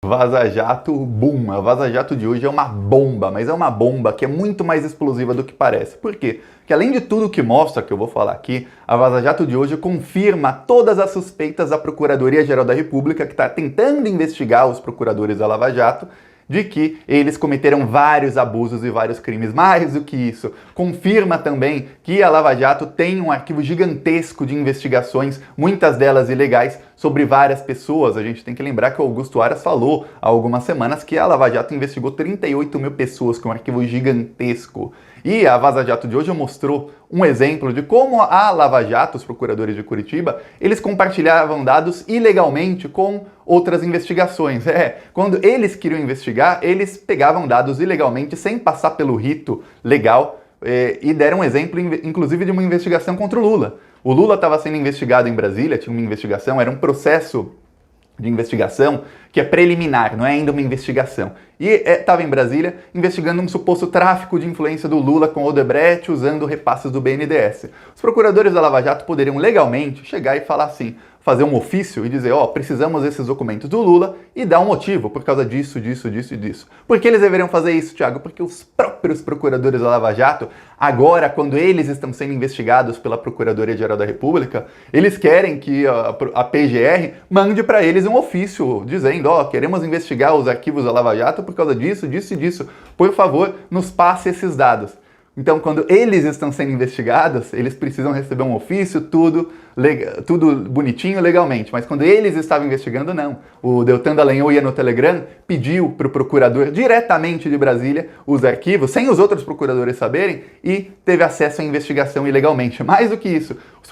Vaza Jato, boom! A Vaza Jato de hoje é uma bomba, mas é uma bomba que é muito mais explosiva do que parece. Por quê? Porque além de tudo que mostra, que eu vou falar aqui, a Vaza Jato de hoje confirma todas as suspeitas da Procuradoria-Geral da República, que está tentando investigar os procuradores da Lava Jato, de que eles cometeram vários abusos e vários crimes. Mais do que isso, confirma também que a Lava Jato tem um arquivo gigantesco de investigações, muitas delas ilegais, sobre várias pessoas. A gente tem que lembrar que o Augusto Aras falou há algumas semanas que a Lava Jato investigou 38 mil pessoas, com um arquivo gigantesco. E a Vaza Jato de hoje mostrou um exemplo de como a Lava Jato, os procuradores de Curitiba, eles compartilhavam dados ilegalmente com outras investigações. Quando eles queriam investigar, eles pegavam dados ilegalmente sem passar pelo rito legal e deram um exemplo, inclusive, de uma investigação contra o Lula. O Lula estava sendo investigado em Brasília, tinha uma investigação, era um processo de investigação que é preliminar, não é ainda uma investigação. E estava em Brasília investigando um suposto tráfico de influência do Lula com Odebrecht usando repasses do BNDES. Os procuradores da Lava Jato poderiam legalmente chegar e falar assim, fazer um ofício e dizer, precisamos desses documentos do Lula e dar um motivo por causa disso, disso, disso e disso. Por que eles deveriam fazer isso, Thiago? Porque os próprios procuradores da Lava Jato, agora, quando eles estão sendo investigados pela Procuradoria-Geral da República, eles querem que a PGR mande para eles um ofício dizendo, queremos investigar os arquivos da Lava Jato por causa disso, disso e disso. Por favor, nos passe esses dados. Então, quando eles estão sendo investigados, eles precisam receber um ofício, tudo bonitinho, legalmente. Mas quando eles estavam investigando, não. O Deltan Dallagnol ia no Telegram, pediu para o procurador diretamente de Brasília os arquivos, sem os outros procuradores saberem, e teve acesso à investigação ilegalmente. Mais do que isso, os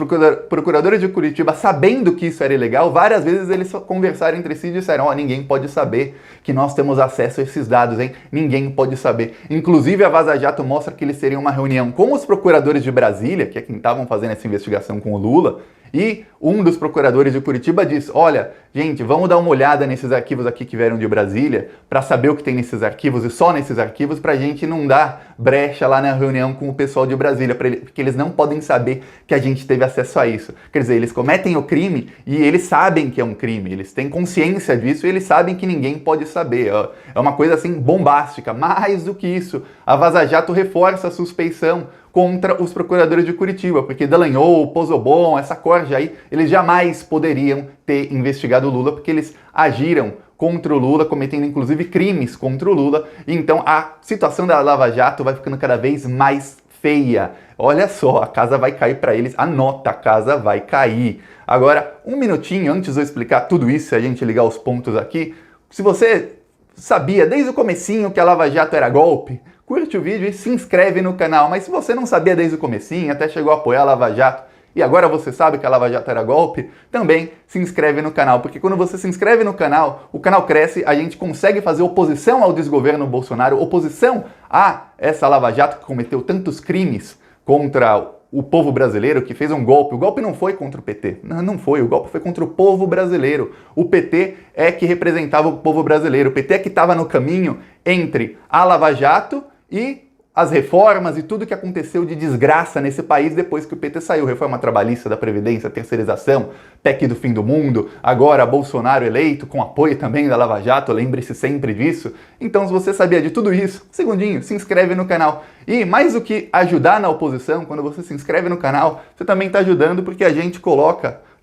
procuradores de Curitiba, sabendo que isso era ilegal, várias vezes eles conversaram entre si e disseram, ninguém pode saber que nós temos acesso a esses dados, hein? Ninguém pode saber. Inclusive, a Vaza Jato mostra que eles teriam uma reunião com os procuradores de Brasília, que é quem estavam fazendo essa investigação com o Lula, e um dos procuradores de Curitiba disse, olha, gente, vamos dar uma olhada nesses arquivos aqui que vieram de Brasília, para saber o que tem nesses arquivos e só nesses arquivos, para a gente não dar brecha lá na reunião com o pessoal de Brasília, porque eles não podem saber que a gente teve acesso a isso. Quer dizer, eles cometem o crime e eles sabem que é um crime, eles têm consciência disso e eles sabem que ninguém pode saber. É uma coisa assim bombástica. Mais do que isso, a Vaza Jato reforça a suspeição contra os procuradores de Curitiba, porque Dallagnol, Pozzobon, essa corja aí, eles jamais poderiam ter investigado o Lula, porque eles agiram contra o Lula, cometendo inclusive crimes contra o Lula, e então a situação da Lava Jato vai ficando cada vez mais feia. Olha só, a casa vai cair para eles, anota, a casa vai cair. Agora, um minutinho antes de eu explicar tudo isso, se a gente ligar os pontos aqui, se você sabia desde o comecinho que a Lava Jato era golpe, curte o vídeo e se inscreve no canal. Mas se você não sabia desde o comecinho, até chegou a apoiar a Lava Jato, e agora você sabe que a Lava Jato era golpe, também se inscreve no canal, porque quando você se inscreve no canal, o canal cresce, a gente consegue fazer oposição ao desgoverno Bolsonaro, oposição a essa Lava Jato que cometeu tantos crimes contra o povo brasileiro, que fez um golpe. O golpe não foi contra o PT, não foi, o golpe foi contra o povo brasileiro. O PT é que representava o povo brasileiro, o PT é que estava no caminho entre a Lava Jato e as reformas e tudo que aconteceu de desgraça nesse país depois que o PT saiu. Reforma trabalhista da Previdência, terceirização, PEC do fim do mundo, agora Bolsonaro eleito, com apoio também da Lava Jato, lembre-se sempre disso. Então, se você sabia de tudo isso, segundinho, se inscreve no canal. E mais do que ajudar na oposição, quando você se inscreve no canal, você também está ajudando porque a gente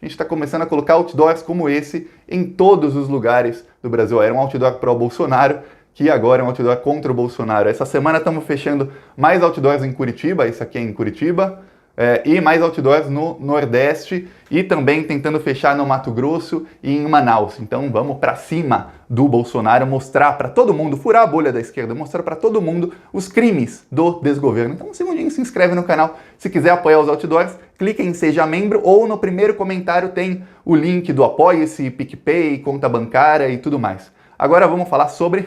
está começando a colocar outdoors como esse em todos os lugares do Brasil. Era um outdoor pró-Bolsonaro, que agora é um outdoor contra o Bolsonaro. Essa semana estamos fechando mais outdoors em Curitiba, isso aqui é em Curitiba, e mais outdoors no Nordeste, e também tentando fechar no Mato Grosso e em Manaus. Então vamos para cima do Bolsonaro, mostrar para todo mundo, furar a bolha da esquerda, mostrar para todo mundo os crimes do desgoverno. Então um segundinho, se inscreve no canal. Se quiser apoiar os outdoors, clica em Seja Membro, ou no primeiro comentário tem o link do Apoia-se, PicPay, conta bancária e tudo mais. Agora vamos falar sobre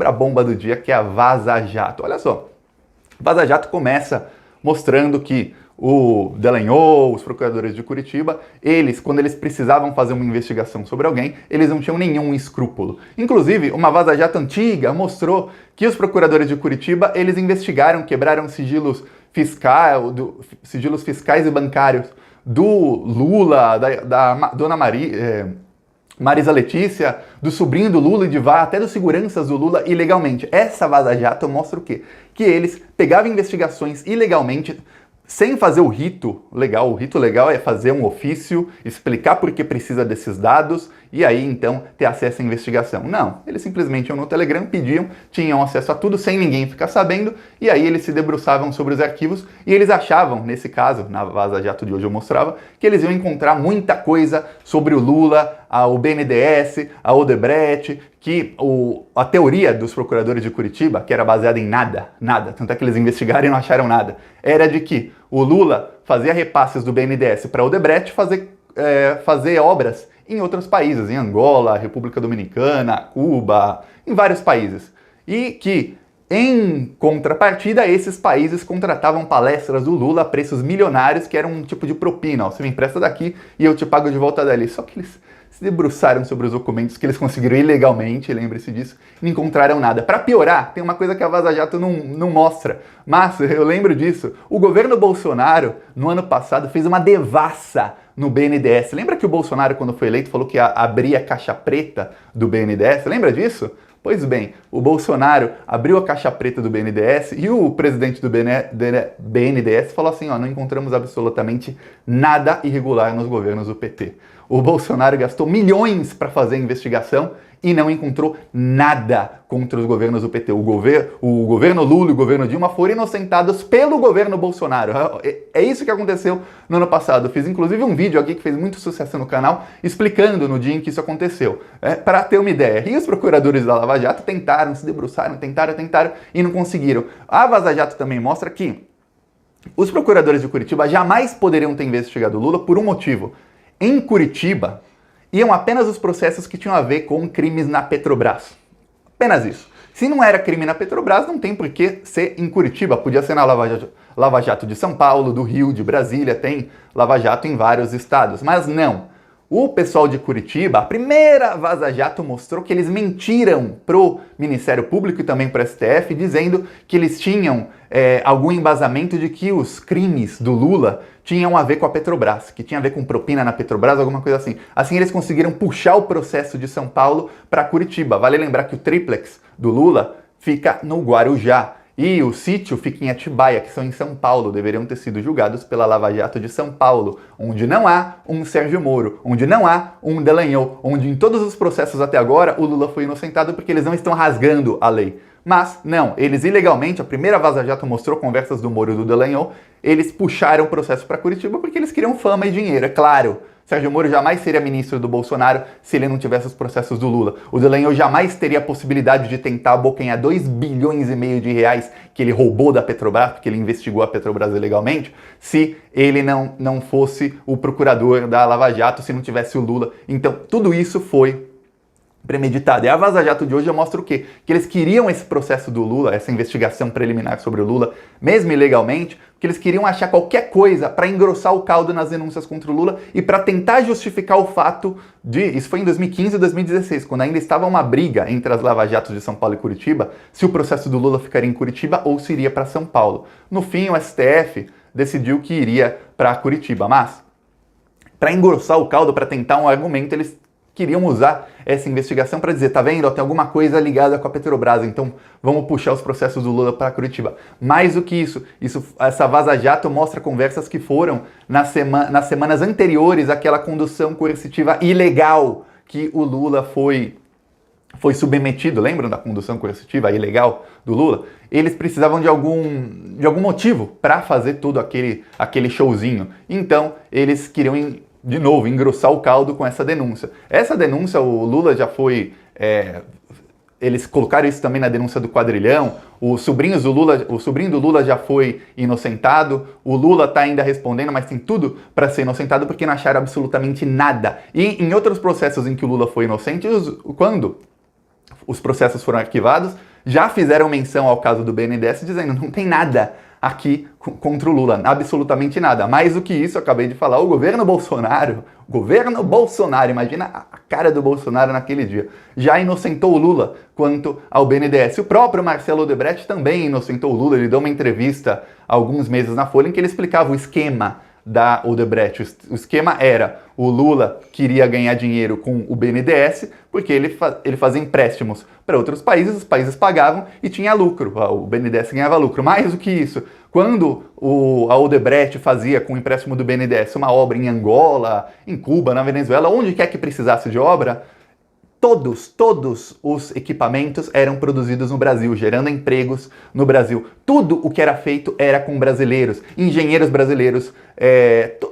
a bomba do dia, que é a Vaza Jato. Olha só, Vaza Jato começa mostrando que o Dallagnol, os procuradores de Curitiba, quando eles precisavam fazer uma investigação sobre alguém, eles não tinham nenhum escrúpulo. Inclusive, uma Vaza Jato antiga mostrou que os procuradores de Curitiba, eles investigaram, quebraram sigilos fiscais e bancários do Lula, da Dona Maria, Marisa Letícia, do sobrinho do Lula e de até dos seguranças do Lula ilegalmente. Essa Vaza Jato mostra o quê? Que eles pegavam investigações ilegalmente, sem fazer o rito legal. O rito legal é fazer um ofício, explicar por que precisa desses dados e aí então ter acesso à investigação. Não, eles simplesmente iam no Telegram, pediam, tinham acesso a tudo sem ninguém ficar sabendo e aí eles se debruçavam sobre os arquivos e eles achavam, nesse caso, na Vaza Jato de hoje eu mostrava, que eles iam encontrar muita coisa sobre o Lula, o BNDES, a Odebrecht, que a teoria dos procuradores de Curitiba, que era baseada em nada, tanto é que eles investigaram e não acharam nada, era de que o Lula fazia repasses do BNDES para a Odebrecht fazer obras em outros países, em Angola, República Dominicana, Cuba, em vários países. E que, em contrapartida, esses países contratavam palestras do Lula a preços milionários, que eram um tipo de propina. Ó, você me empresta daqui e eu te pago de volta dali. Só que eles se debruçaram sobre os documentos que eles conseguiram ilegalmente, lembre-se disso, e não encontraram nada. Para piorar, tem uma coisa que a Vaza Jato não mostra, mas eu lembro disso. O governo Bolsonaro, no ano passado, fez uma devassa no BNDES. Lembra que o Bolsonaro, quando foi eleito, falou que ia abrir a caixa preta do BNDES? Lembra disso? Pois bem, o Bolsonaro abriu a caixa preta do BNDES e o presidente do BNDES falou assim, ó, não encontramos absolutamente nada irregular nos governos do PT. O Bolsonaro gastou milhões para fazer a investigação e não encontrou nada contra os governos do PT. O governo Lula e o governo Dilma foram inocentados pelo governo Bolsonaro. É isso que aconteceu no ano passado. Eu fiz inclusive um vídeo aqui que fez muito sucesso no canal, explicando no dia em que isso aconteceu, para ter uma ideia. E os procuradores da Lava Jato tentaram, se debruçaram, tentaram e não conseguiram. A Vaza Jato também mostra que os procuradores de Curitiba jamais poderiam ter investigado o Lula por um motivo. Em Curitiba, iam apenas os processos que tinham a ver com crimes na Petrobras. Apenas isso. Se não era crime na Petrobras, não tem por que ser em Curitiba. Podia ser na Lava Jato de São Paulo, do Rio, de Brasília, tem Lava Jato em vários estados. Mas não. O pessoal de Curitiba, a primeira Vaza Jato mostrou que eles mentiram pro Ministério Público e também pro STF, dizendo que eles tinham algum embasamento de que os crimes do Lula tinham a ver com a Petrobras, que tinha a ver com propina na Petrobras, alguma coisa assim. Assim eles conseguiram puxar o processo de São Paulo para Curitiba. Vale lembrar que o triplex do Lula fica no Guarujá. E o sítio fica em Atibaia, que são em São Paulo, deveriam ter sido julgados pela Lava Jato de São Paulo, onde não há um Sérgio Moro, onde não há um Dallagnol, onde em todos os processos até agora o Lula foi inocentado porque eles não estão rasgando a lei. Mas não, eles ilegalmente, a primeira Vaza Jato mostrou conversas do Moro e do Dallagnol, eles puxaram o processo para Curitiba porque eles queriam fama e dinheiro, é claro. Sérgio Moro jamais seria ministro do Bolsonaro se ele não tivesse os processos do Lula. O Dallagnol jamais teria a possibilidade de tentar abocanhar 2,5 bilhões de reais que ele roubou da Petrobras, porque ele investigou a Petrobras ilegalmente, se ele não fosse o procurador da Lava Jato, se não tivesse o Lula. Então, tudo isso foi premeditado. E a Vaza Jato de hoje mostra o quê? Que eles queriam esse processo do Lula, essa investigação preliminar sobre o Lula, mesmo ilegalmente, porque eles queriam achar qualquer coisa para engrossar o caldo nas denúncias contra o Lula e para tentar justificar o fato de... Isso foi em 2015 e 2016, quando ainda estava uma briga entre as Lava Jatos de São Paulo e Curitiba, se o processo do Lula ficaria em Curitiba ou se iria para São Paulo. No fim, o STF decidiu que iria para Curitiba, mas para engrossar o caldo, para tentar um argumento, eles queriam usar essa investigação para dizer, tá vendo, ó, tem alguma coisa ligada com a Petrobras, então vamos puxar os processos do Lula para Curitiba. Mais do que isso, essa Vaza Jato mostra conversas que foram nas semanas anteriores àquela condução coercitiva ilegal que o Lula foi submetido. Lembram da condução coercitiva ilegal do Lula? Eles precisavam de algum motivo para fazer todo aquele showzinho. Então, eles queriam de novo, engrossar o caldo com essa denúncia. Essa denúncia, o Lula já foi... eles colocaram isso também na denúncia do quadrilhão. O sobrinho do Lula já foi inocentado. O Lula está ainda respondendo, mas tem tudo para ser inocentado porque não acharam absolutamente nada. E em outros processos em que o Lula foi inocente, quando os processos foram arquivados, já fizeram menção ao caso do BNDES, dizendo não tem nada aqui contra o Lula, absolutamente nada. Mais do que isso, eu acabei de falar, o governo Bolsonaro, imagina a cara do Bolsonaro naquele dia, já inocentou o Lula quanto ao BNDES. O próprio Marcelo Odebrecht também inocentou o Lula, ele deu uma entrevista há alguns meses na Folha em que ele explicava o esquema da Odebrecht. O esquema era, o Lula queria ganhar dinheiro com o BNDES, porque ele fazia empréstimos para outros países, os países pagavam e tinha lucro, o BNDES ganhava lucro. Mais do que isso, quando a Odebrecht fazia com o empréstimo do BNDES uma obra em Angola, em Cuba, na Venezuela, onde quer que precisasse de obra, todos os equipamentos eram produzidos no Brasil, gerando empregos no Brasil. Tudo o que era feito era com brasileiros, engenheiros brasileiros,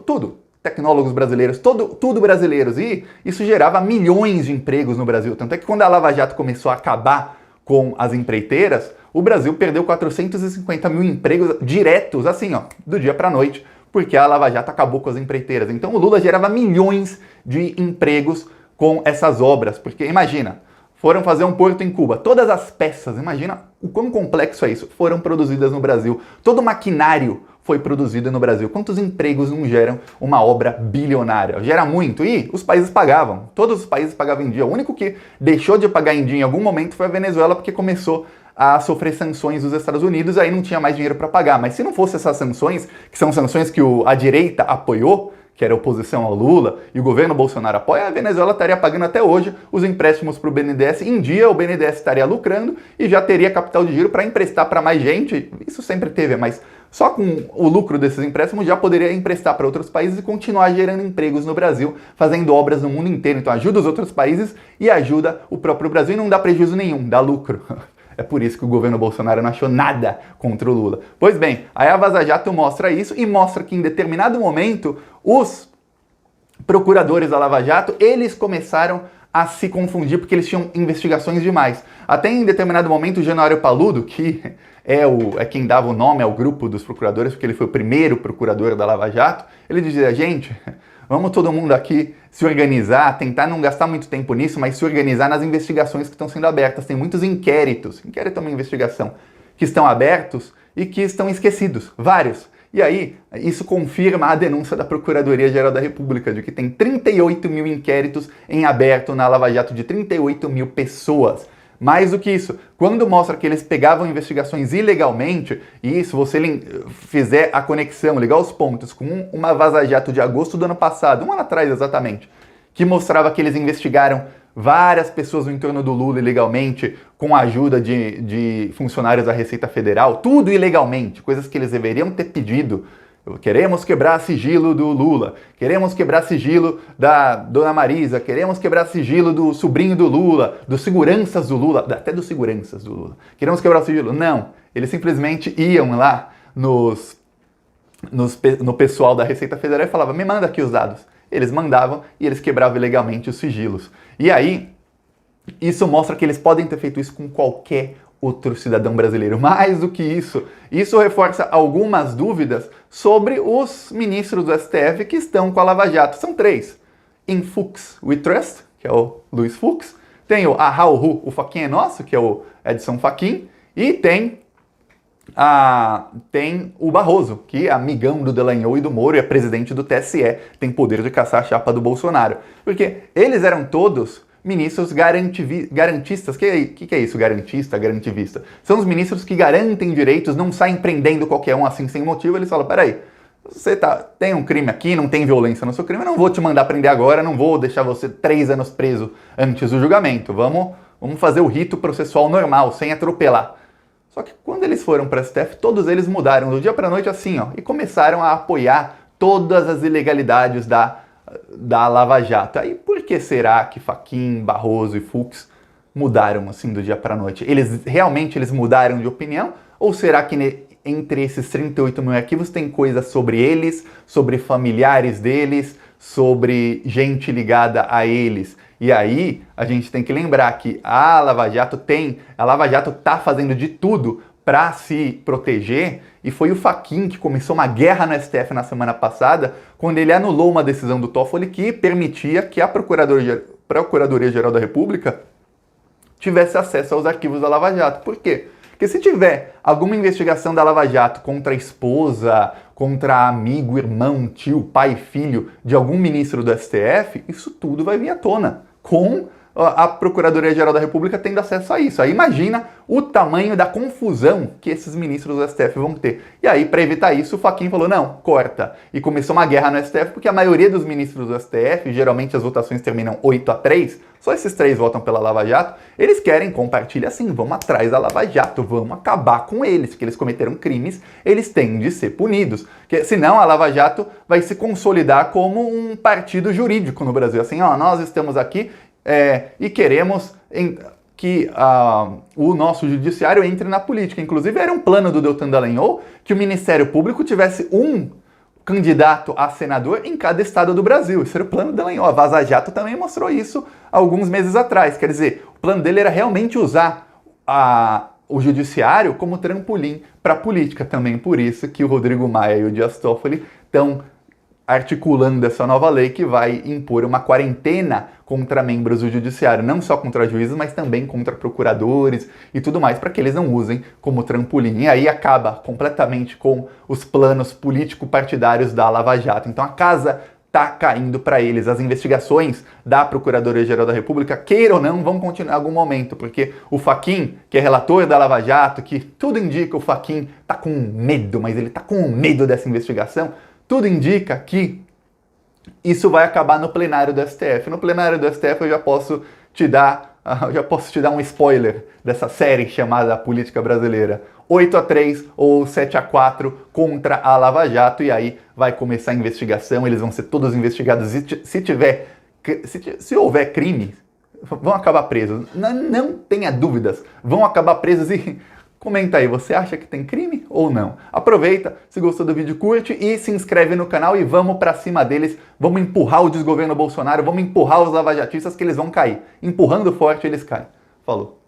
tudo. Tecnólogos brasileiros, tudo brasileiros. E isso gerava milhões de empregos no Brasil. Tanto é que quando a Lava Jato começou a acabar com as empreiteiras, o Brasil perdeu 450 mil empregos diretos, assim, ó, do dia para a noite, porque a Lava Jato acabou com as empreiteiras. Então o Lula gerava milhões de empregos com essas obras, porque imagina, foram fazer um porto em Cuba, todas as peças, imagina o quão complexo é isso, foram produzidas no Brasil, todo o maquinário foi produzido no Brasil. Quantos empregos não geram uma obra bilionária? Gera muito, e os países pagavam, todos os países pagavam em dia, o único que deixou de pagar em dia em algum momento foi a Venezuela, porque começou a sofrer sanções dos Estados Unidos, aí não tinha mais dinheiro para pagar. Mas se não fosse essas sanções, que são sanções que a direita apoiou, que era oposição ao Lula, e o governo Bolsonaro apoia, a Venezuela estaria pagando até hoje os empréstimos para o BNDES. Em dia, o BNDES estaria lucrando e já teria capital de giro para emprestar para mais gente. Isso sempre teve, mas só com o lucro desses empréstimos já poderia emprestar para outros países e continuar gerando empregos no Brasil, fazendo obras no mundo inteiro. Então ajuda os outros países e ajuda o próprio Brasil e não dá prejuízo nenhum, dá lucro. É por isso que o governo Bolsonaro não achou nada contra o Lula. Pois bem, aí a Vaza Jato mostra isso e mostra que em determinado momento os procuradores da Lava Jato, eles começaram a se confundir porque eles tinham investigações demais. Até em determinado momento o Januário Paludo, que é quem dava o nome ao grupo dos procuradores, porque ele foi o primeiro procurador da Lava Jato, ele dizia, gente, vamos todo mundo aqui se organizar, tentar não gastar muito tempo nisso, mas se organizar nas investigações que estão sendo abertas. Tem muitos inquéritos, inquérito é uma investigação, que estão abertos e que estão esquecidos, vários. E aí, isso confirma a denúncia da Procuradoria-Geral da República, de que tem 38 mil inquéritos em aberto na Lava Jato, de 38 mil pessoas. Mais do que isso, quando mostra que eles pegavam investigações ilegalmente, e se você fizer a conexão, ligar os pontos com uma Vaza Jato de agosto do ano passado, um ano atrás exatamente, que mostrava que eles investigaram várias pessoas no entorno do Lula ilegalmente, com a ajuda de funcionários da Receita Federal, tudo ilegalmente, coisas que eles deveriam ter pedido. Queremos quebrar sigilo do Lula, queremos quebrar sigilo da Dona Marisa, queremos quebrar sigilo do sobrinho do Lula, dos seguranças do Lula, até dos seguranças do Lula. Queremos quebrar o sigilo. Não, eles simplesmente iam lá no pessoal da Receita Federal e falavam, me manda aqui os dados. Eles mandavam e eles quebravam ilegalmente os sigilos. E aí, isso mostra que eles podem ter feito isso com qualquer outro cidadão brasileiro. Mais do que isso reforça algumas dúvidas sobre os ministros do STF que estão com a Lava Jato. São três. Em Fux We Trust, que é o Luiz Fux. Tem o Ahaú, o Fachin é nosso, que é o Edson Fachin. E tem o Barroso, que é amigão do Dallagnol e do Moro e é presidente do TSE, tem poder de caçar a chapa do Bolsonaro. Porque eles eram todos ministros garantistas. Que é isso, garantista, garantivista? São os ministros que garantem direitos, não saem prendendo qualquer um assim sem motivo. Eles falam, peraí, você tem um crime aqui, não tem violência no seu crime, eu não vou te mandar prender agora, não vou deixar você 3 anos preso antes do julgamento. Vamos fazer o rito processual normal, sem atropelar. Só que quando eles foram para a STF, todos eles mudaram do dia para a noite assim, ó, e começaram a apoiar todas as ilegalidades da Lava Jato. Aí por que será que Fachin, Barroso e Fux mudaram assim do dia para a noite? Realmente eles mudaram de opinião? Ou será que entre esses 38 mil arquivos tem coisas sobre eles, sobre familiares deles, sobre gente ligada a eles? E aí, a gente tem que lembrar que a Lava Jato tá fazendo de tudo para se proteger, e foi o Fachin que começou uma guerra no STF na semana passada, quando ele anulou uma decisão do Toffoli que permitia que a Procuradoria-Geral da República tivesse acesso aos arquivos da Lava Jato. Por quê? Porque se tiver alguma investigação da Lava Jato contra a esposa, contra amigo, irmão, tio, pai, filho de algum ministro do STF, isso tudo vai vir à tona, com a Procuradoria-Geral da República tendo acesso a isso. Aí imagina o tamanho da confusão que esses ministros do STF vão ter. E aí, para evitar isso, o Fachin falou, não, corta. E começou uma guerra no STF, porque a maioria dos ministros do STF, geralmente as votações terminam 8-3, só esses 3 votam pela Lava Jato, eles querem compartilhar assim, vamos atrás da Lava Jato, vamos acabar com eles, porque eles cometeram crimes, eles têm de ser punidos. Porque, senão a Lava Jato vai se consolidar como um partido jurídico no Brasil. Assim, ó, nós estamos aqui e queremos que o nosso judiciário entre na política. Inclusive, era um plano do Deltan Dallagnol que o Ministério Público tivesse um candidato a senador em cada estado do Brasil. Isso era o plano do Dallagnol. A Vaza Jato também mostrou isso alguns meses atrás. Quer dizer, o plano dele era realmente usar o judiciário como trampolim para a política. Também por isso que o Rodrigo Maia e o Dias Toffoli estão articulando essa nova lei que vai impor uma quarentena contra membros do judiciário, não só contra juízes, mas também contra procuradores e tudo mais, para que eles não usem como trampolim. E aí acaba completamente com os planos político-partidários da Lava Jato. Então a casa está caindo para eles. As investigações da Procuradoria-Geral da República, queira ou não, vão continuar em algum momento, porque o Fachin, que é relator da Lava Jato, que tudo indica o Fachin está com medo, mas ele está com medo dessa investigação, tudo indica que isso vai acabar no plenário do STF. No plenário do STF eu já posso te dar um spoiler dessa série chamada Política Brasileira. 8-3 ou 7-4 contra a Lava Jato, e aí vai começar a investigação, eles vão ser todos investigados. Se houver crime, vão acabar presos. Não tenha dúvidas, vão acabar presos. E comenta aí, você acha que tem crime ou não? Aproveita, se gostou do vídeo, curte e se inscreve no canal e vamos pra cima deles. Vamos empurrar o desgoverno Bolsonaro, vamos empurrar os lavajatistas que eles vão cair. Empurrando forte, eles caem. Falou.